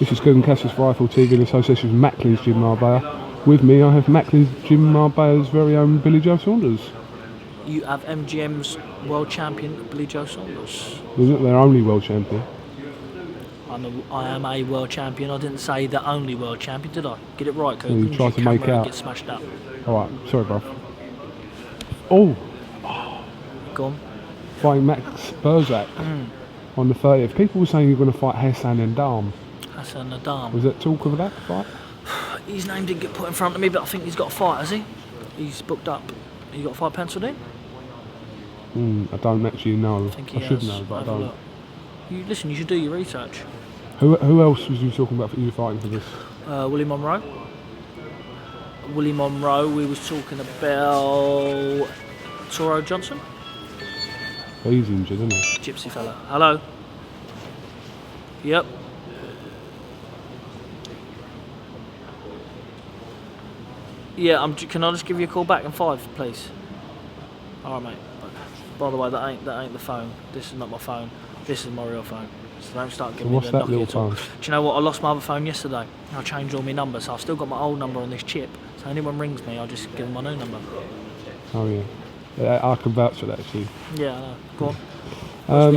This is KUGAN CASSIUS Rifle TV in association with Macklin's Gym Marbella. With me I have Macklin's Gym Marbella's very own Billy Joe Saunders. You have MGM's world champion Billy Joe Saunders. He's not their only world champion. I am a world champion. I didn't say the only world champion, did I? Get it right, So you KUGAN. tried to make out. Get smashed up. Alright, sorry bro. Oh! Go on. Fighting Max BURSAK on the 30th. People were saying you're going to fight Hassan and Dam. Hassan Nadam. Was there talk of that fight? His name didn't get put in front of me, but I think he's got a fight, has he? He's booked up. You got a fight penciled in? I don't actually know. I should know, but I don't. Listen, you should do your research. Who else was you talking about for you fighting for this? Willie Monroe. Willie Monroe, we was talking about Toro Johnson. He's injured, isn't he? Gypsy fella. Hello. Yep. Yeah, can I just give you a call back in 5, please? Alright, mate. By the way, that ain't the phone. This is not my phone. This is my real phone. So don't start giving me the Nokia talk. Do you know what? I lost my other phone yesterday. I changed all my numbers, so I've still got my old number on this chip. So anyone rings me, I'll just give them my new number. Oh yeah. I can vouch for that actually. Yeah, I know. Go on.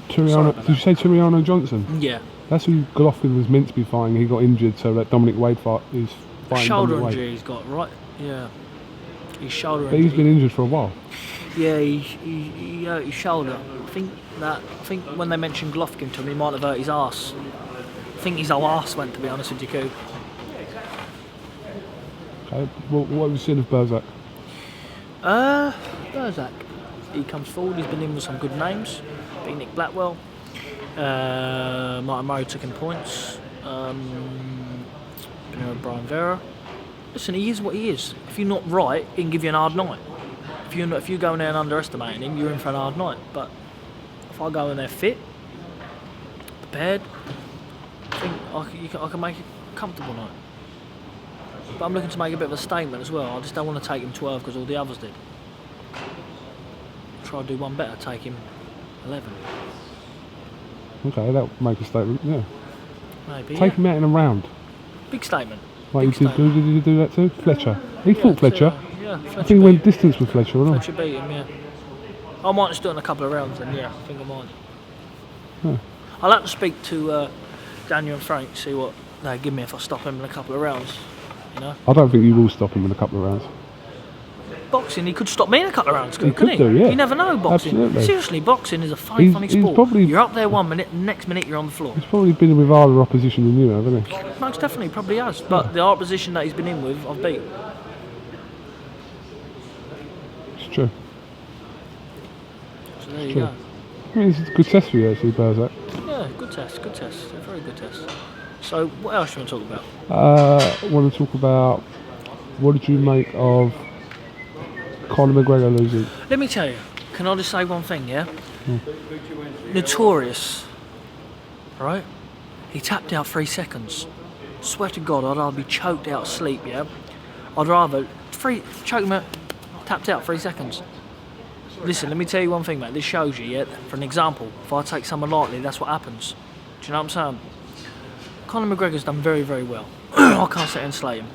Did you say Turiano Johnson? Yeah. That's who Golovkin was meant to be fighting. He got injured, so that Dominic Wade fight is fighting. Shoulder injury he's got, right? Yeah. His shoulder but injury. he's been injured for a while. Yeah, he hurt his shoulder. I think when they mentioned Golovkin to him, he might have hurt his arse. I think his whole arse went, to be honest with you, Coop. Okay. What have you seen of BURSAK? BURSAK. He comes forward, he's been in with some good names. Beat Nick Blackwell. Martin Murray took him points. Brian Vera. Listen, he is what he is. If you're not right, he can give you an hard night. If you go in there and underestimating him, you're in for an hard night. But if I go in there fit, prepared, I think I can make a comfortable night. But I'm looking to make a bit of a statement as well. I just don't want to take him 12 because all the others did. Try to do one better, take him 11. Okay, that'll make a statement, yeah. Maybe. Take him out in a round. Big statement. Like did you do that too? Fletcher. He fought Fletcher. Yeah, Fletcher. I think he went distance with Fletcher, wasn't Fletcher beat him, yeah. I might just do it in a couple of rounds then, yeah. I think I might. Yeah. I'll have to speak to Daniel and Frank, see what they give me if I stop him in a couple of rounds. You know? I don't think you will stop him in a couple of rounds. Boxing, he could stop me in a couple of rounds, couldn't he? Do, yeah. You never know, boxing. Absolutely. Seriously, boxing is a funny sport. You're up there 1 minute, next minute you're on the floor. He's probably been with harder opposition than you have, hasn't he? Most definitely, probably has. But the opposition that he's been in with, I've beat. It's true. So there you go. I mean, it's a good test for you actually, BURSAK. Yeah, good test, good test. A very good test. So, what else do you want to talk about? I want to talk about what did you make of Conor McGregor losing? Let me tell you, can I just say one thing, yeah? Notorious, right? He tapped out 3 seconds. Swear to God, I'd rather be choked out asleep, yeah? I'd rather choke him out, tapped out 3 seconds. Listen, let me tell you one thing, mate. This shows you, yeah? For an example, if I take someone lightly, that's what happens. Do you know what I'm saying? Conor McGregor's done very, very well. I can't sit and slay him.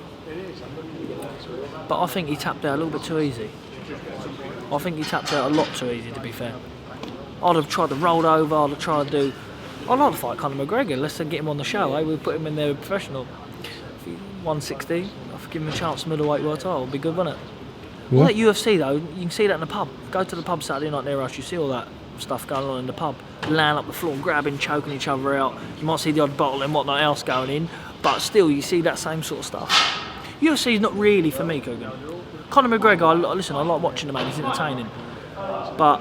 But I think he tapped out a little bit too easy. I think he tapped out a lot too easy, to be fair. I'd have tried to roll over, I'd have tried to do... I'd like to fight Conor McGregor, let's get him on the show, eh? We'll put him in there professional. 160, I'll give him a chance middleweight world title, it'd be good, wouldn't it? Yeah. All that UFC though, you can see that in the pub. Go to the pub Saturday night near us, you see all that stuff going on in the pub. Laying up the floor, grabbing, choking each other out. You might see the odd bottle and whatnot else going in, but still you see that same sort of stuff. UFC is not really for me, KUGAN. Conor McGregor, listen, I like watching the man, he's entertaining. But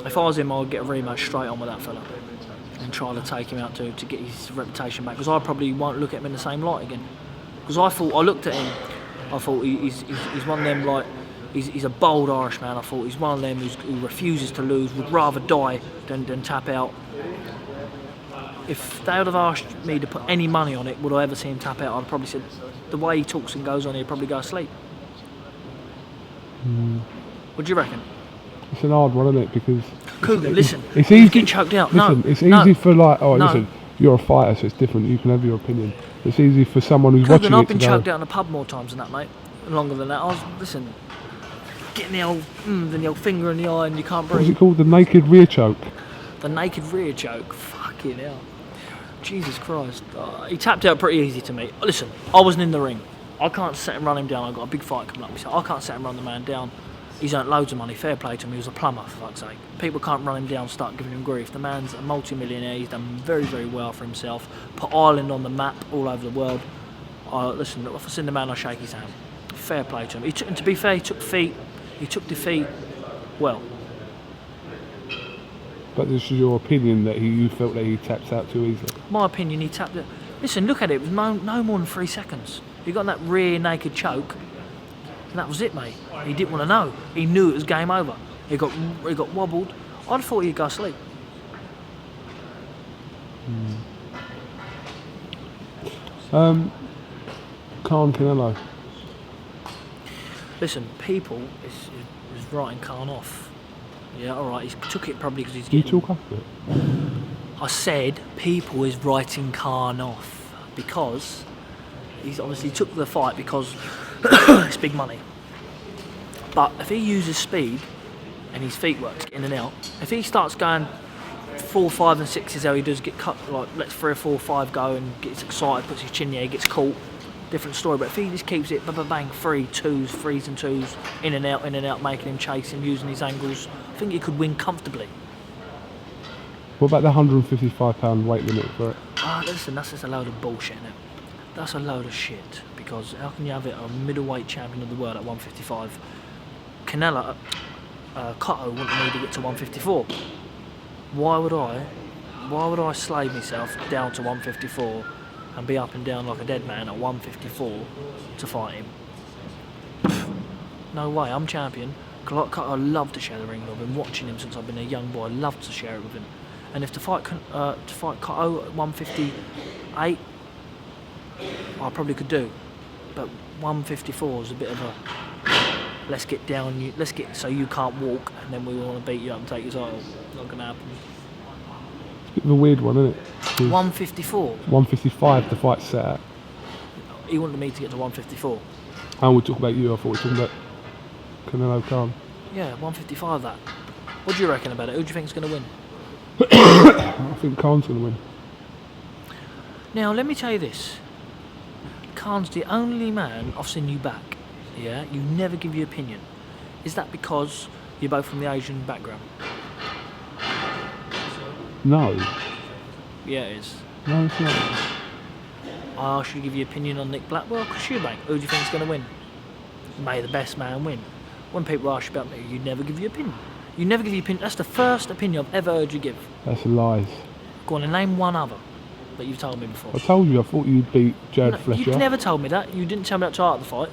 if I was him, I would get a rematch straight on with that fella and try to take him out to get his reputation back. Because I probably won't look at him in the same light again. Because I looked at him, I thought he's one of them, like, he's a bold Irishman. I thought he's one of them who refuses to lose, would rather die than tap out. If they would have asked me to put any money on it, would I ever see him tap out? I'd probably said, the way he talks and goes on, he'd probably go to sleep. What do you reckon? It's an hard one, isn't it? Because KUGAN, listen, it's easy. Getting choked out. Listen, no, it's easy for like. Oh, no. listen. You're a fighter, so it's different. You can have your opinion. It's easy for someone who's KUGAN, watching I've it been to choked go, out in a pub more times than that, mate. Longer than that. Listen, getting the old, the old finger in the eye and you can't what was breathe. it called? The naked rear choke. The naked rear choke. Fucking hell. Jesus Christ. He tapped out pretty easy to me. Listen, I wasn't in the ring. I can't sit and run him down. I've got a big fight coming up. So I can't sit and run the man down. He's earned loads of money. Fair play to him. He was a plumber, for fuck's sake. People can't run him down, start giving him grief. The man's a multi-millionaire. He's done very, very well for himself. Put Ireland on the map all over the world. Listen, if I see the man, I shake his hand. Fair play to him. And to be fair, he took defeat well. But this is your opinion that you felt that he taps out too easily. My opinion, he tapped it. Listen, look at it. It was no more than 3 seconds. He got that rear naked choke, and that was it, mate. He didn't want to know. He knew it was game over. He got wobbled. I'd thought he'd go sleep. Khan Canelo. Listen, people is writing Khan off. Yeah, all right. He took it probably because he's Can you getting. talk up a bit? I said people is writing Khan off because he's obviously took the fight because it's big money. But if he uses speed and his feet work to get in and out, if he starts going 4, 5 and 6 is how he does get cut, like lets 3 or 4, 5 go and gets excited, puts his chin in the air, gets caught, different story. But if he just keeps it bang, 3, 2s, 3s and 2s, in and out, making him chase him, using his angles, I think he could win comfortably. What about the 155-pound weight limit for it? Listen, that's just a load of bullshit, innit? That's a load of shit, because how can you have it a middleweight champion of the world at 155? Canelo, Cotto wanted me to get to 154. Why would I slave myself down to 154 and be up and down like a dead man at 154 to fight him? No way, I'm champion. Cotto, I love to share the ring with him. I've been watching him since I've been a young boy. I love to share it with him. And if to fight Cotto at 158, I probably could do. But 154 is a bit of a let's get down. Let's get so you can't walk, and then we want to beat you up and take your title. Not gonna happen. It's a bit of a weird one, isn't it? 154. 155 the fight's set at. He wanted me to get to 154. And we'll talk about you. I thought we were talking about Canelo-KHAN. Yeah, 155 that. What do you reckon about it? Who do you think's going to win? I think Khan's going to win. Now, let me tell you this. Khan's the only man I've seen you back. Yeah, you never give your opinion. Is that because you're both from the Asian background? No. Yeah, it is. No, it's not. I asked you to give your opinion on Nick Blackwell, because you, mate. Who do you think's going to win? May the best man win. When people ask you about me, you never give your opinion. You never give your opinion. That's the first opinion I've ever heard you give. That's lies. Go on and name one other that you've told me before. I told you, I thought you'd beat Jared Fletcher. You've never told me that. You didn't tell me that till after the fight.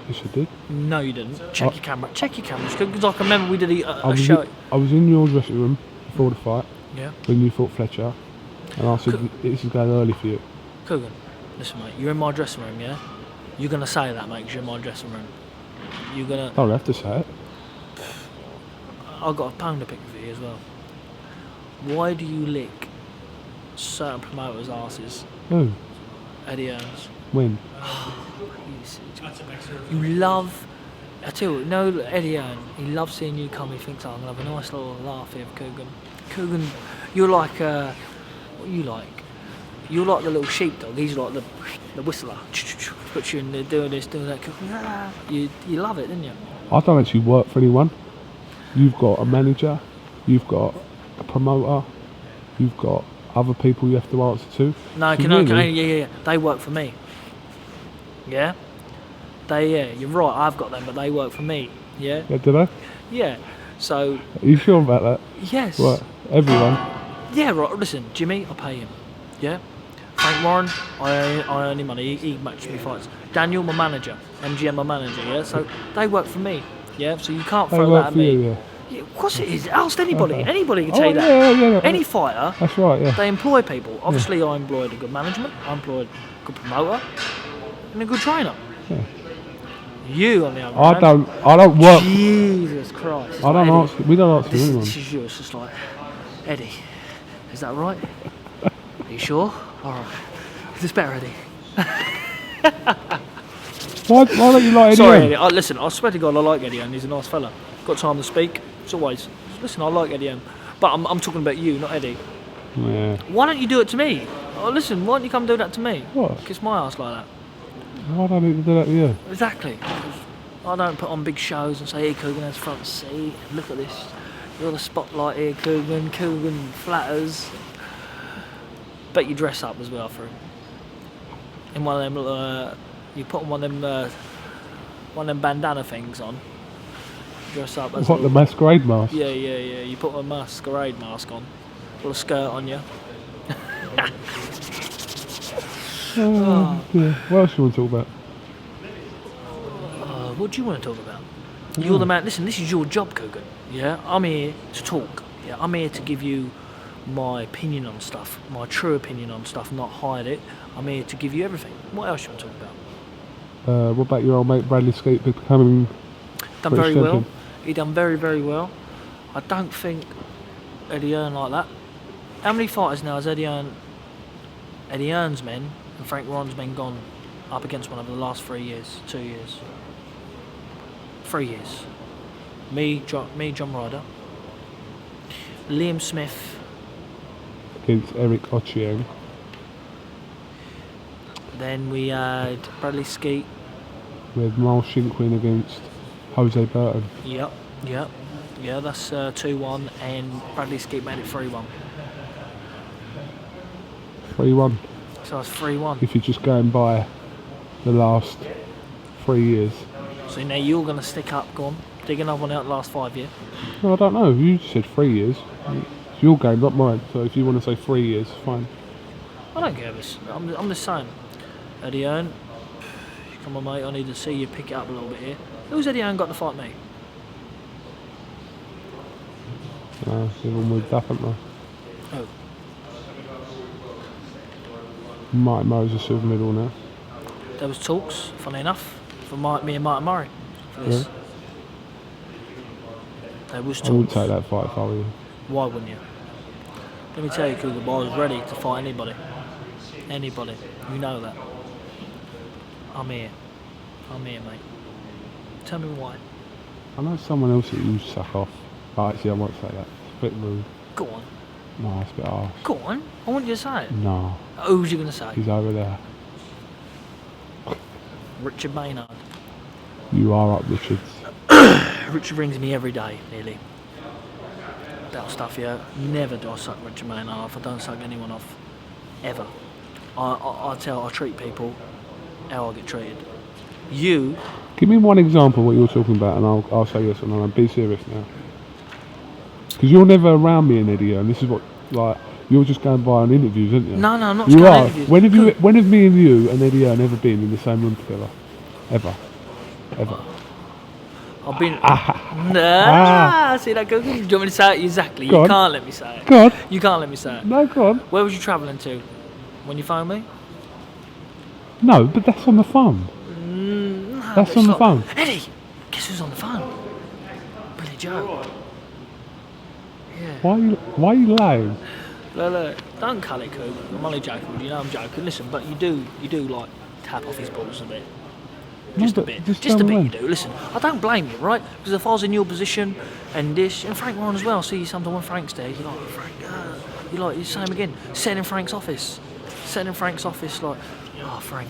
Yes, I did. No, you didn't. Check your camera. Check your cameras, because I can remember we did a I show. I was in your dressing room before the fight, Yeah. when you fought Fletcher, and I said, this is going early for you. KUGAN, listen, mate. You're in my dressing room, yeah. You're gonna say that, mate, because you're in my dressing room. You're gonna. I don't have to say it. I've got a bone to pick with you as well. Why do you lick certain promoters' asses? Who? Eddie Earns. When? You love. I tell you, no, Eddie Earn. He loves seeing you come. He thinks, oh, I'm gonna have a nice little laugh here with KUGAN. KUGAN, you're like what are you like? You're like the little sheepdog. He's like the whistler. Puts you in there doing this, doing that. You love it, didn't you? I don't actually work for anyone. You've got a manager, you've got a promoter, you've got other people you have to answer to. No, So yeah. They work for me. Yeah? You're right, I've got them, but they work for me. Yeah? Yeah, did I? Yeah. So, Are you sure about that? yes. What? Everyone? Yeah, right, listen, Jimmy, I pay him. Yeah? Frank Warren, I earn him money, he matches me fights. Daniel, my manager. MGM, my manager, yeah? So, they work for me. Yeah? So you can't They throw work that at for me. you, yeah. Yeah, of course it is. Ask anybody. Okay. Anybody can Oh, tell you that. yeah. Any fighter, That's right, yeah. they employ people. Obviously, I employed a good management, I employed a good promoter, and a good trainer. Yeah. You, on the other I hand, don't work. Jesus Christ. It's I don't like, answer. We don't answer Eddie, anyone. this is you. It's just like, Eddie, is that right? you sure? Alright. Is this better, Eddie? Why don't you like Eddie? Sorry, Hearn? Eddie. Listen, I swear to God, I like Eddie Hearn. He's a nice fella. Got time to speak. It's always. Listen, I like Eddie Hearn. But I'm talking about you, not Eddie. Yeah. Why don't you do it to me? Oh, listen, why don't you come do that to me? What? Kiss my ass like that. Why don't you do that to you? Exactly. I don't put on big shows and say, here, Kugan has front seat. Look at this. You're the spotlight here, Kugan. Kugan flatters. Bet you dress up as well for him. In one of them little, you put one of them bandana things on. Dress up as What, the masquerade mask? Yeah. You put a masquerade mask on. Little skirt on you. Yeah. What else do you want to talk about? What do you want to talk about? You're the man. Listen, this is your job, Kugan. Yeah, I'm here to talk. Yeah, I'm here to give you my opinion on stuff, my true opinion on stuff, not hide it. I'm here to give you everything. What else you want to talk about? What about your old mate Bradley Skeet becoming Done British very well. champion? He done very, very well. I don't think Eddie Hearn like that. How many fighters now has Eddie Hearn's men and Frank Warren's men gone up against one over the last 3 years, 2 years? 3 years. Me, John Ryder. Liam Smith. Against Eric Ochieng. Then we had Bradley Skeet. We had Miles Shinkwin against Jose Burton. Yep. Yeah, that's 2-1, and Bradley Skeet made it 3-1. 3-1. So it's 3-1. If you're just going by the last 3 years. So now you're going to stick up, go on, dig another one out the last 5 years. Well, I don't know. You said 3 years. It's your game, not mine. So if you want to say 3 years, fine. I don't care. I'm just saying. Eddie Hearn, come on, mate. I need to see you pick it up a little bit here. Who's Eddie Hearn got to fight me? They've all moved up, haven't they? Oh, Mike Murray's a silver medal now. there was talks, funny enough, for me and Martin Murray for this. Yeah. There was I wouldn't talks. take that fight if I were you. Why wouldn't you? Let me tell you, Cougar, I was ready to fight anybody. Anybody. You know that. I'm here, mate. Tell me why. I know someone else that you suck off. Oh, actually, I won't say that. It's a bit rude. Go on. No, it's a bit harsh. Go on. I want you to say it. No, Who's you going to say? he's over there. Richard Maynard. You are up, Richards. Richard rings me every day, nearly. About stuff, yeah. Never do I suck Richard Maynard off. I don't suck anyone off. Ever. I treat people how I get treated. You, Give me one example of what you're talking about, and I'll say yes or no. Be serious now. Because you're never around me and Eddie, and this is what, like, you're just going by on interviews, aren't you? no, I'm not You going are. interviews. When have me and you and Eddie ever been in the same room together? Ever. I've been. Nah, see that? Do you want me to say it exactly? Go You on. can't let me say it. God. You can't let me say it. No, go on. Where was you travelling to when you phoned me? No, but that's on the phone. No, That's but on it's the phone. Eddie, guess who's on the phone? Billy Joe. Yeah. Why are you lying? Look, don't cut it, Coop. I'm only joking. You know I'm joking. Listen, but you do like tap off his balls a bit. Just No, a but bit. just Just a tell me bit when. you do. Listen, I don't blame you, right? Because if I was in your position and this, and Frank Warren as well, see sometimes when Frank's there, you're like, Frank, you say him again. Sitting in Frank's office. Like, oh, Frank,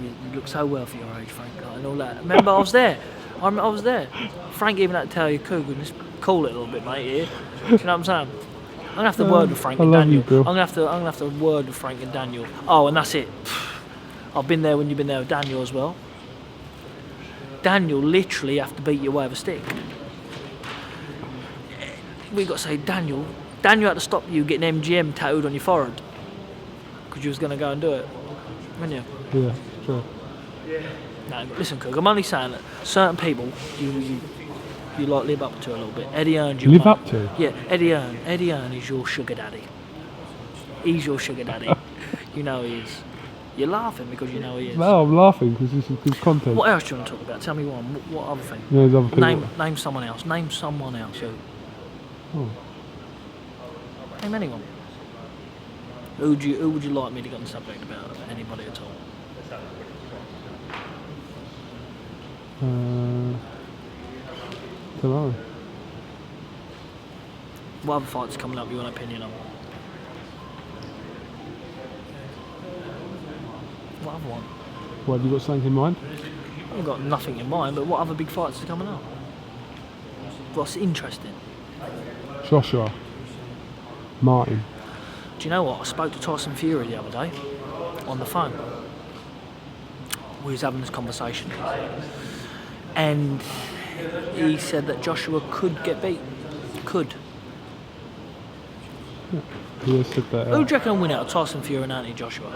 you look so well for your age, Frank, and all that. Remember, I was there. I was there. Frank even had to tell you, Cougar, just cool it a little bit, mate, here. Do you know what I'm saying? I'm gonna have to word with Frank I and love Daniel. you, Bill. I'm gonna have to word with Frank and Daniel. Oh, and that's it. I've been there when you've been there with Daniel as well. Daniel literally have to beat you away with a stick. We got to say Daniel had to stop you getting MGM tattooed on your forehead because you was gonna go and do it, weren't you? Yeah, sure. No, listen, Cook. I'm only saying that certain people you like live up to a little bit. Eddie Hearn's your Live mate. up to? Yeah, Eddie Hearn is your sugar daddy. He's your sugar daddy. You know he is. You're laughing because you know he is. No, I'm laughing because this is good content. What else do you want to talk about? Tell me one. What other thing? Yeah, there's other people. Name someone else. Name someone else. Who? Oh. Name anyone. Who would you like me to get on the subject about? Anybody at all? Don't know. What other fights coming up you want an opinion on? What other one? What, have you got something in mind? I've got nothing in mind, but what other big fights are coming up? What's interesting? Joshua. Martin. Do you know what? I spoke to Tyson Fury the other day on the phone. We was having this conversation, and he said that Joshua could get beat. Could. He has said that. Who do you reckon will win out of Tyson Fury and Anthony Joshua?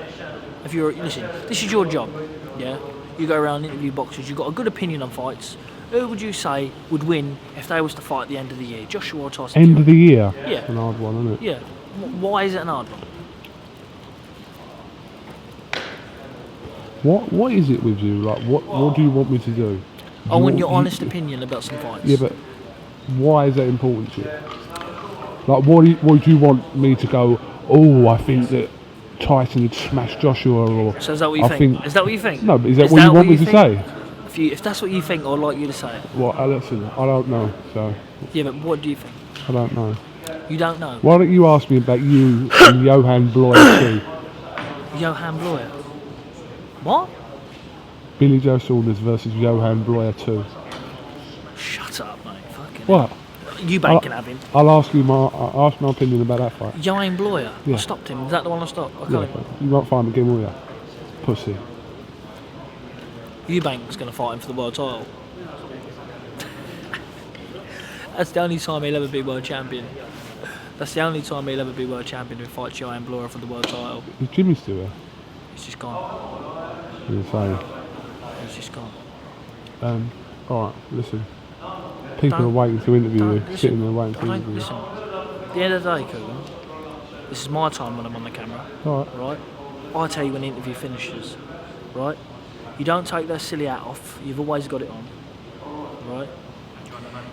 If you're listen, this is your job. Yeah, you go around and interview boxers. You've got a good opinion on fights. Who would you say would win if they was to fight at the end of the year? Joshua or Tyson? End of the year? Yeah. It's an hard one, isn't it? Yeah. Why is it an hard one? What is it with you? Like, what do you want me to do? I want your honest opinion about some fights. Yeah, but why is that important to you? Like, what do you want me to go? Oh, I think that Tyson would smash Joshua, or so is that what you think? Is that what you think? No, but is that what you want me to say? If that's what you think, I'd like you to say it. Well, listen, I don't know. So. Yeah, but what do you think? I don't know. You don't know. Why don't you ask me about you and Johan Bloyer too? Johan Bloyer. What? Billy Joe Saunders versus Johan Bloyer 2. Shut up, mate. Fucking What? hell. You can have him. I'll ask my opinion about that fight. Johan Bloyer. Yeah. I stopped him. Is that the one I stopped? I Yeah, can't you won't find him again, will you? Pussy. Eubank's going to fight him for the world title. That's the only time he'll ever be world champion. That's the only time he'll ever be world champion who fights Johan Bloyer for the world title. Is Jimmy still there? He's just gone. He's just gone. Alright, listen. People are waiting to interview you, sitting there waiting to interview you. Listen, at the end of the day, Kugan, this is my time when I'm on the camera. Alright. Right? I tell you when the interview finishes. Right? You don't take that silly hat off. You've always got it on. Right?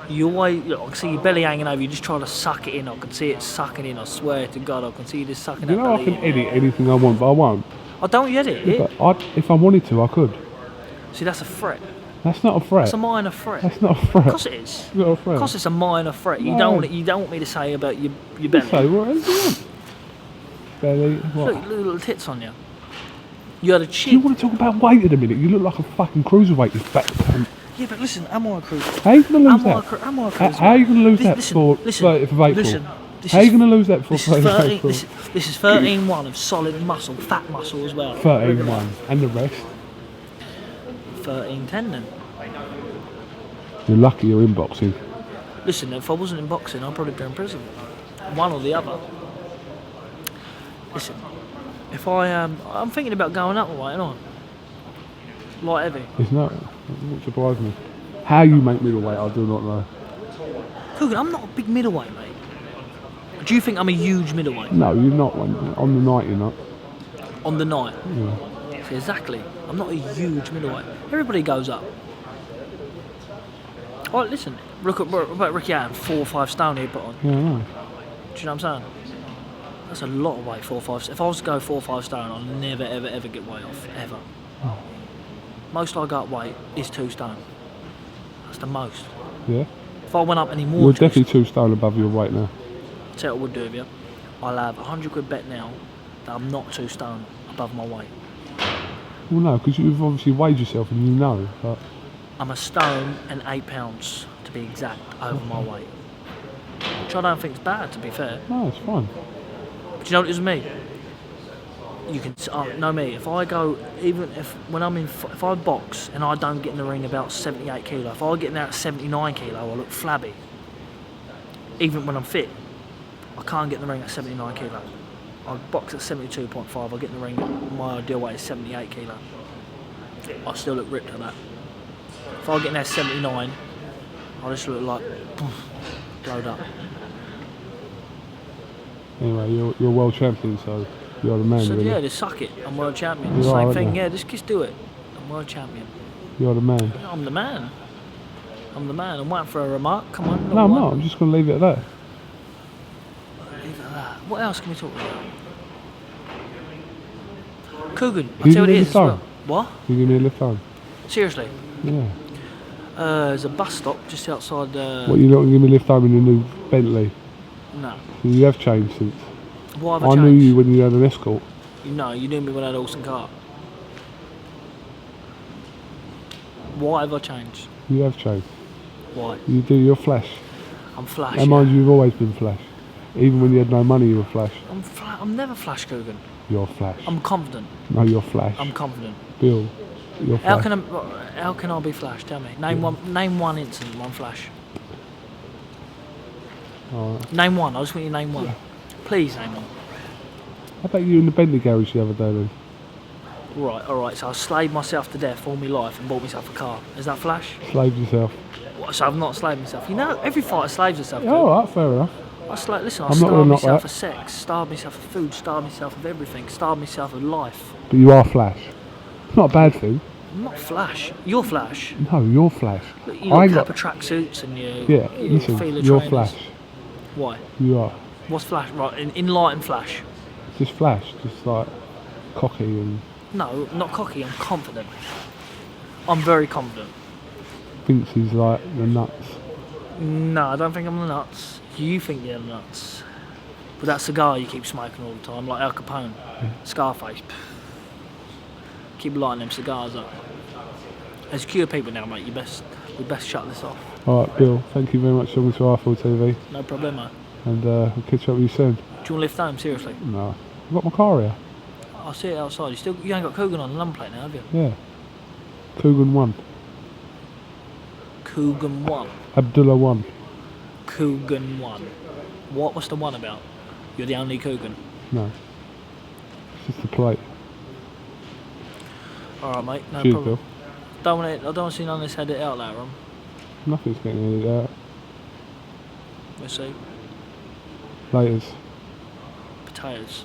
You always, look, I can see your belly hanging over. You just try to suck it in. I can see it sucking in. I swear to God, I can see you just sucking You that know I belly can in. edit anything I want, but I won't. I don't edit it. But if I wanted to, I could. See, that's a threat. That's not a threat. That's a minor threat. That's not a threat. Of course it is. It's not a threat. Of course it's a minor threat. You No. don't want me to say about your belly. So, what else do you want? Belly, what? Look, little tits on you. You had a Do cheek. you want to talk about weight in a minute? You look like a fucking cruiserweight, you fat cunt. Yeah, but listen, am I a cruiser? How are you going to lose that? Am I a How cruiser? are you going to lose that Listen, for listen, 30th of April? listen, this How are you is- going to lose that for This is 30th of 13. April? This is 13-1 of solid muscle, fat muscle as well. 13-1. And the rest? 13-10 then. You're lucky you're in boxing. Listen, if I wasn't in boxing, I'd probably be in prison. One or the other. Listen, if I'm thinking about going up a weight, aren't I? Light heavy. It's not. It won't surprise me. How you make middleweight, I do not know. Kugan, I'm not a big middleweight, mate. Do you think I'm a huge middleweight? No, you're not one. On the night, you're not. On the night? Yeah. See, exactly. I'm not a huge middleweight. Everybody goes up. Oh, listen, look at Ricky Allen, 4 or 5 stone he put on. Yeah, I know. Do you know what I'm saying? That's a lot of weight, 4 or 5. If I was to go 4 or 5 stone, I'll never, ever, ever get weight off, ever. Oh. Most I got weight is 2 stone. That's the most. Yeah? If I went up any more, You're definitely 2 stone above your weight now. tell you what I would do with you. I'll have £100 bet now that I'm not 2 stone above my weight. Well, no, because you've obviously weighed yourself and you know. But I'm a stone and 8 pounds, to be exact, over my weight. Which I don't think is bad, to be fair. no, it's fine. But you know what it is with me? You can know me. If I go, even if when I'm in, if I box and I don't get in the ring about 78 kilo, if I get in there at 79 kilo, I look flabby. Even when I'm fit, I can't get in the ring at 79 kilo. I box at 72.5. I get in the ring. My ideal weight is 78 kilo. I still look ripped at that. If I get in there at 79, I just look like blowed up. Anyway, you're world champion, so you're the man, So really. yeah, just suck it. I'm world champion. You are, Same aren't thing. you? Yeah, just do it. I'm world champion. You're the man. I'm the man. I'm the man. I'm waiting for a remark. Come on. No, I'm not. I'm just going to leave it at that. Leave it at that. What else can we talk about? Kugan, I'll You tell you what give it me is the as well. time. What? You give me a lift home. Seriously? Yeah. There's a bus stop just outside. What, you not gonna give me a lift home in your new Bentley? No. So you have changed since. Why have I I changed? knew you when you had an escort. No, you knew me when I had a horse and cart. Why have I changed? You have changed. Why? You do, you're flash. I'm flash. And mind you, you've always been flash. Even when you had no money, you were flash. I'm never flash, Kugan. You're flash. I'm confident. No, you're flash. I'm confident. Bill, you're flash. How can I be flash? Tell me. Name one incident, one flash. Alright. Name one. I just want you to name one. Please name one. How about you in the Bentley garage the other day then? Alright. So I slaved myself to death all my life and bought myself a car. Is that flash? Slaved yourself. What, so I've not slaved myself. You know, every fighter slaves herself. Yeah, alright, fair enough. I starved I'm not gonna knock myself that. for sex, starved myself for food, starved myself of everything, starved myself of life. But you are flash. It's not a bad thing. I'm not flash. You're flash. No, you're flash. Look, you look Kappa tracksuits and you listen, feel the you're trainers. flash. Why? You are. What's flash? Right, enlighten flash. Just flash, just like cocky and No, not cocky, I'm confident. I'm very confident. thinks he's like the nuts. No, I don't think I'm the nuts. You think you're the nuts. But that cigar you keep smoking all the time, like Al Capone, Scarface. Keep lighting them cigars up. As cure people now, mate, we best shut this off. Alright, Bill, thank you very much for coming to iFull TV. No problemo. And we'll catch up with you soon. Do you want to lift home, seriously? No. I've got my car here. I'll see it outside. You ain't got Kugan on the number plate now, have you? Yeah. Kugan 1. Kugan 1. Abdullah 1. Kugan 1. What's the one about? You're the only Kugan. No. It's just the plate. Alright, mate, no Cheers, problem. Bill. I don't want to see none of this headed out later on. Nothing's getting edited out. We'll see. Laters. Potatoes.